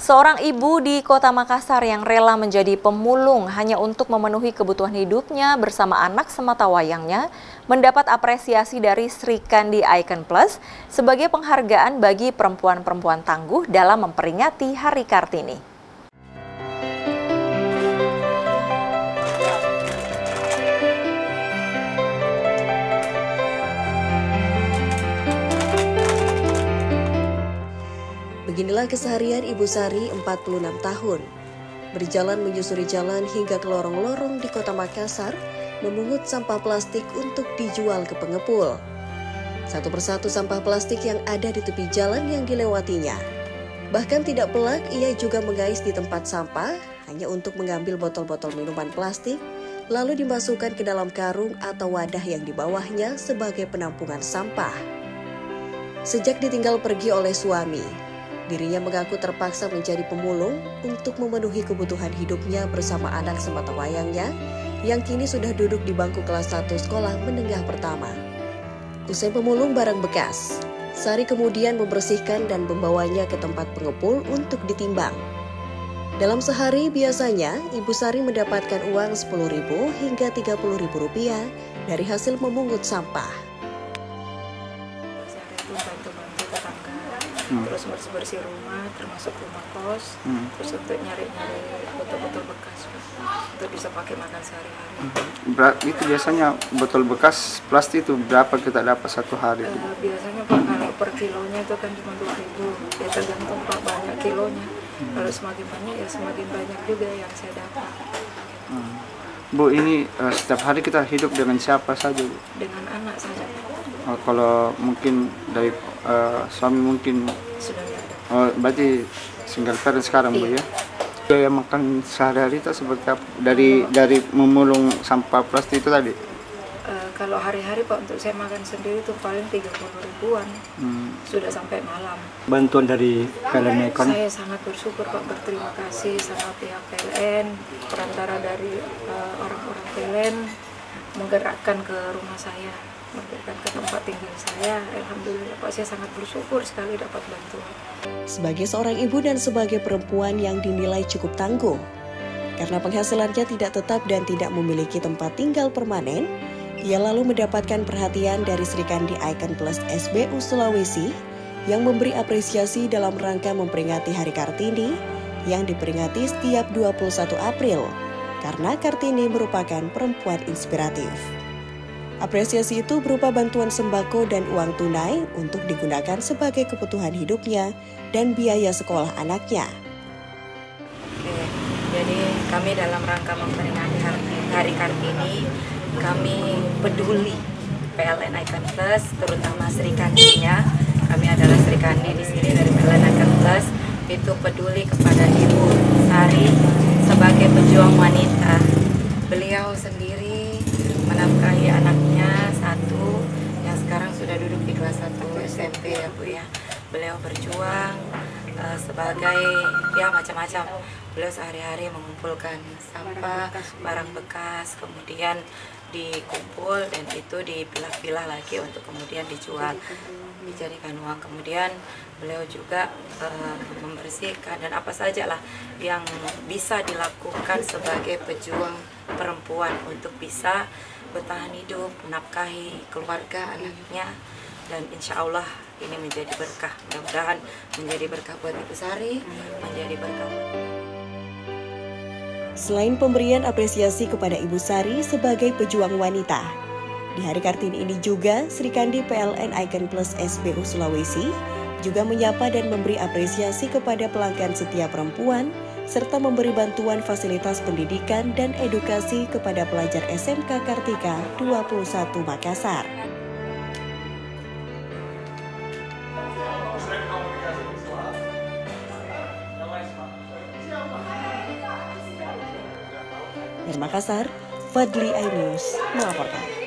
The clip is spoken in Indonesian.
Seorang ibu di Kota Makassar yang rela menjadi pemulung hanya untuk memenuhi kebutuhan hidupnya bersama anak sematawayangnya mendapat apresiasi dari Sri Kandi Icon Plus sebagai penghargaan bagi perempuan-perempuan tangguh dalam memperingati Hari Kartini. Beginilah keseharian Ibu Sari, 46 tahun. Berjalan menyusuri jalan hingga ke lorong-lorong di Kota Makassar, memungut sampah plastik untuk dijual ke pengepul. Satu persatu sampah plastik yang ada di tepi jalan yang dilewatinya. Bahkan tidak pelak, ia juga mengais di tempat sampah hanya untuk mengambil botol-botol minuman plastik, lalu dimasukkan ke dalam karung atau wadah yang di bawahnya sebagai penampungan sampah. Sejak ditinggal pergi oleh suami, dirinya mengaku terpaksa menjadi pemulung untuk memenuhi kebutuhan hidupnya bersama anak sematawayangnya yang kini sudah duduk di bangku kelas 1 sekolah menengah pertama. Usai pemulung barang bekas, Sari kemudian membersihkan dan membawanya ke tempat pengepul untuk ditimbang. Dalam sehari biasanya Ibu Sari mendapatkan uang Rp10.000 hingga Rp30.000 dari hasil memungut sampah. Bantu-bantu tetangga, terus bersih-bersih rumah, termasuk rumah kos, terus untuk nyari-nyari botol-botol bekas untuk bisa pakai makan sehari-hari. Itu biasanya botol bekas plastik itu berapa kita dapat satu hari? Biasanya Pak, kalau per kilonya itu kan cuma 2.000, ya tergantung Pak banyak kilonya. Kalau semakin banyak ya semakin banyak juga yang saya dapat. Bu, ini setiap hari kita hidup dengan siapa saja, Bu? Dengan anak saja. Kalau mungkin dari suami mungkin Sudah tidak ada. berarti single parent sekarang, Bu, ya? Gaya makan sehari-hari itu seperti apa? Dari memulung sampah plastik itu tadi? Kalau hari-hari Pak untuk saya makan sendiri itu paling 30.000-an, sudah sampai malam. Bantuan dari PLN Icon? Saya sangat bersyukur Pak, berterima kasih sama pihak PLN, perantara dari orang-orang PLN menggerakkan ke rumah saya, menggerakkan ke tempat tinggal saya. Alhamdulillah Pak, saya sangat bersyukur sekali dapat bantuan. Sebagai seorang ibu dan sebagai perempuan yang dinilai cukup tangguh, karena penghasilannya tidak tetap dan tidak memiliki tempat tinggal permanen, ia lalu mendapatkan perhatian dari Sri Kandi Icon Plus SBU Sulawesi yang memberi apresiasi dalam rangka memperingati Hari Kartini yang diperingati setiap 21 April karena Kartini merupakan perempuan inspiratif. Apresiasi itu berupa bantuan sembako dan uang tunai untuk digunakan sebagai kebutuhan hidupnya dan biaya sekolah anaknya. Oke, jadi kami dalam rangka memperingati Hari Kartini, kami peduli PLN Icon Plus, terutama Sri Kandi-nya. Kami adalah Sri Kandi di sini dari PLN Icon Plus, itu peduli kepada Ibu Sari sebagai pejuang wanita. Beliau sendiri menafkahi anaknya satu yang sekarang sudah duduk di kelas 1 SMP ya Bu ya. Beliau berjuang sebagai ya macam-macam. Beliau sehari-hari mengumpulkan sampah, barang bekas, kemudian dikumpul dan itu dipilah-pilah lagi untuk kemudian dijual, dijadikan uang. Kemudian beliau juga membersihkan dan apa sajalah yang bisa dilakukan sebagai pejuang perempuan untuk bisa bertahan hidup, menafkahi keluarga anaknya, dan insya Allah ini menjadi berkah. Mudah-mudahan menjadi berkah buat Ibu Sari, menjadi berkah. Selain pemberian apresiasi kepada Ibu Sari sebagai pejuang wanita, di Hari Kartini ini juga Sri Kandi PLN Icon Plus SBU Sulawesi juga menyapa dan memberi apresiasi kepada pelanggan setia perempuan serta memberi bantuan fasilitas pendidikan dan edukasi kepada pelajar SMK Kartika 21 Makassar. Dari Makassar, Fadli iNews melaporkan.